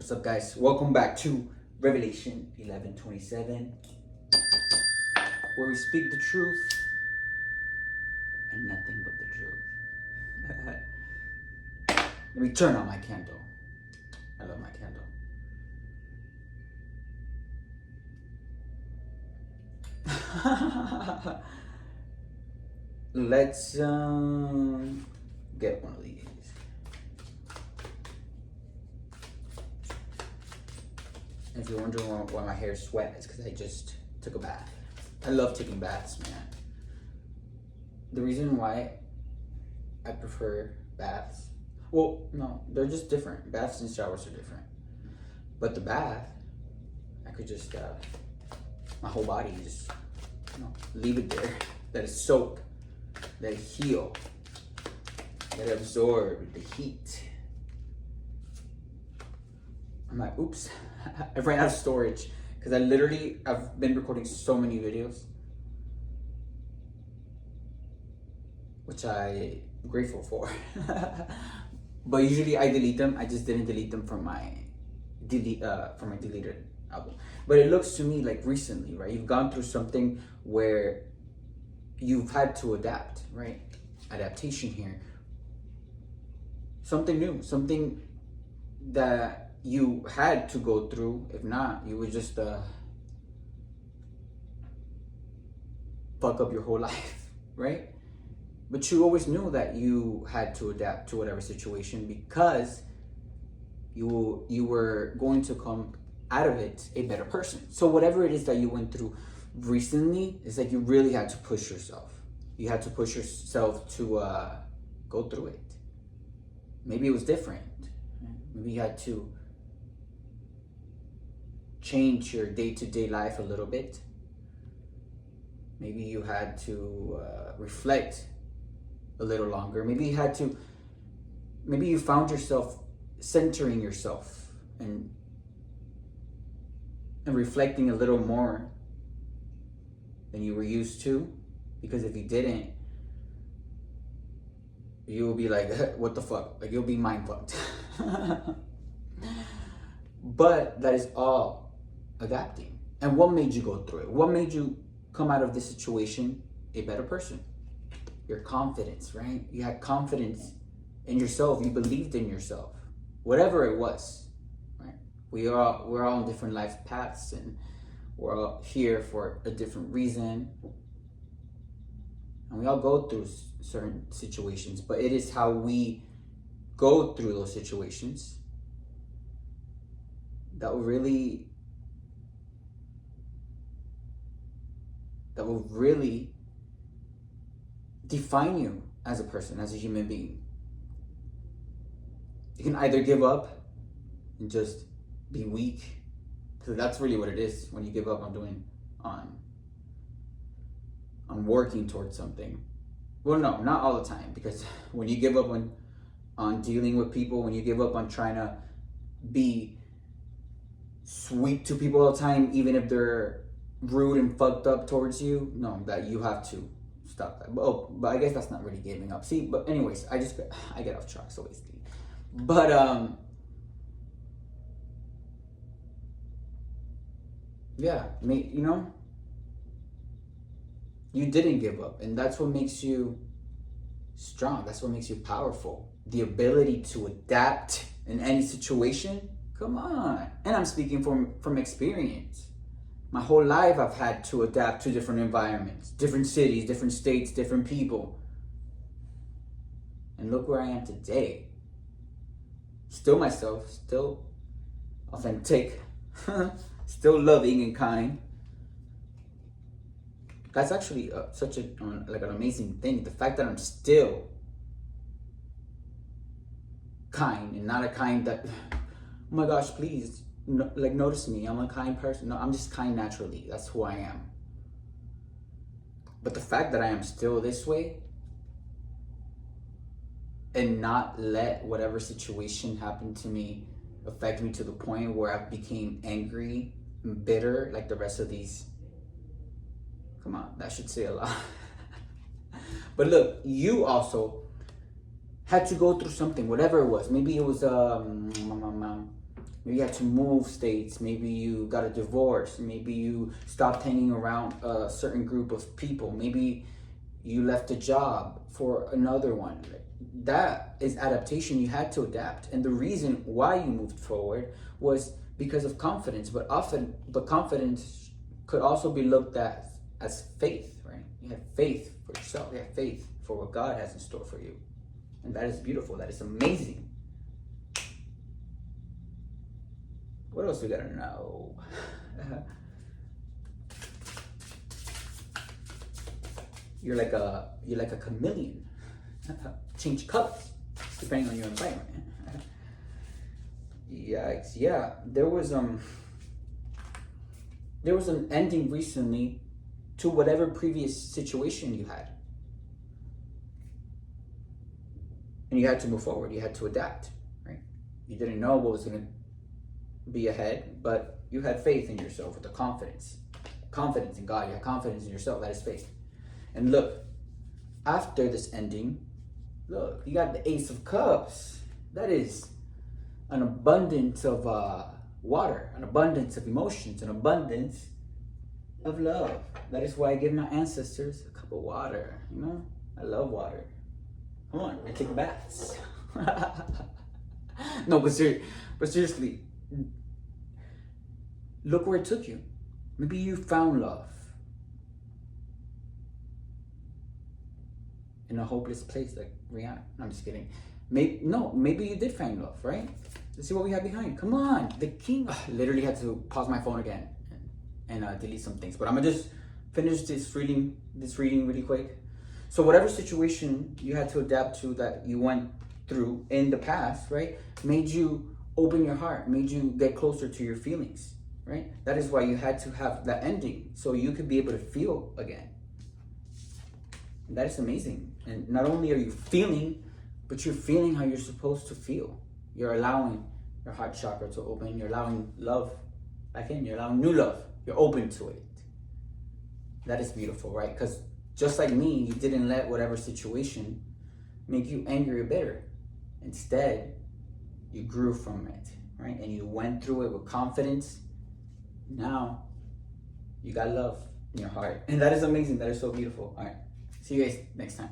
What's up, guys? Welcome back to Revelation 11:27, where we speak the truth and nothing but the truth. Let me turn on my candle. I love my candle. Let's get one of these. If you're wondering why my hair is wet, it's because I just took a bath. I love taking baths, man. The reason why I prefer baths, well, no, they're just different. Baths and showers are different. But the bath, I could just, my whole body just, leave it there. Let it soak, let it heal, let it absorb the heat. I'm like, oops, I ran out of storage because I've been recording so many videos, which I'm grateful for. But usually I delete them. I just didn't delete them from my deleted album. But it looks to me like recently, right? You've gone through something where you've had to adapt, right? Adaptation here. Something new, something that you had to go through. If not, you would just fuck up your whole life, right? But you always knew that you had to adapt to whatever situation because you were going to come out of it a better person. So whatever it is that you went through recently, it's like you really had to push yourself. You had to push yourself to go through it. Maybe it was different. Maybe you had to change your day-to-day life a little bit. Maybe you had to reflect a little longer. Maybe you found yourself centering yourself and reflecting a little more than you were used to. Because if you didn't, you will be like, what the fuck? Like, you'll be mind fucked. But that is all adapting. And what made you go through it? What made you come out of this situation a better person? Your confidence, right? You had confidence in yourself. You believed in yourself. Whatever it was, right? We're all on different life paths, and we're all here for a different reason. And we all go through certain situations, but it is how we go through those situations that will really define you as a person, as a human being. You can either give up and just be weak, because that's really what it is when you give up on working towards something. Well, no, not all the time, because when you give up on dealing with people, when you give up on trying to be sweet to people all the time, even if they're rude and fucked up towards you, no, that you have to stop that. But I guess that's not really giving up. See, but anyways, I get off track so easily. But yeah, you didn't give up, and that's what makes you strong. That's what makes you powerful. The ability to adapt in any situation. Come on. And I'm speaking from experience. My whole life I've had to adapt to different environments, different cities, different states, different people. And look where I am today. Still myself, still authentic, still loving and kind. That's actually such an amazing thing. The fact that I'm still kind, and not a kind that, oh my gosh, please, notice me. I'm a kind person. No, I'm just kind naturally. That's who I am. But the fact that I am still this way and not let whatever situation happened to me affect me to the point where I became angry and bitter like the rest of these. Come on, that should say a lot. But look, you also had to go through something, whatever it was. Maybe it was Maybe you had to move states. Maybe you got a divorce. Maybe you stopped hanging around a certain group of people. Maybe you left a job for another one. That is adaptation. You had to adapt. And the reason why you moved forward was because of confidence. But confidence could also be looked at as faith, right? You have faith for yourself. You have faith for what God has in store for you. And that is beautiful. That is amazing. What else we gotta know? You're like a chameleon. Change colors depending on your environment. Yikes! Yeah, there was an ending recently to whatever previous situation you had, and you had to move forward. You had to adapt, right? You didn't know what was gonna be ahead, but you had faith in yourself with the confidence in God. You had confidence in yourself. That is faith. And look, after this ending, look, you got the Ace of Cups. That is an abundance of water, an abundance of emotions, an abundance of love. That is why I give my ancestors a cup of water. You know, I love water. Come on, I take baths. No, but seriously, look where it took you. Maybe you found love in a hopeless place like Rihanna. No, I'm just kidding. Maybe you did find love, right? Let's see what we have behind. Come on, the king. Literally had to pause my phone again and delete some things. But I'm gonna just finish this reading really quick. So whatever situation you had to adapt to that you went through in the past, right, made you open your heart, made you get closer to your feelings, right? That is why you had to have that ending, so you could be able to feel again. And that is amazing. And not only are you feeling, but you're feeling how you're supposed to feel. You're allowing your heart chakra to open. You're allowing love back in. You're allowing new love. You're open to it. That is beautiful, right? Because just like me, you didn't let whatever situation make you angry or bitter. Instead, you grew from it, right? And you went through it with confidence. Now, you got love in your heart. And that is amazing. That is so beautiful. All right. See you guys next time.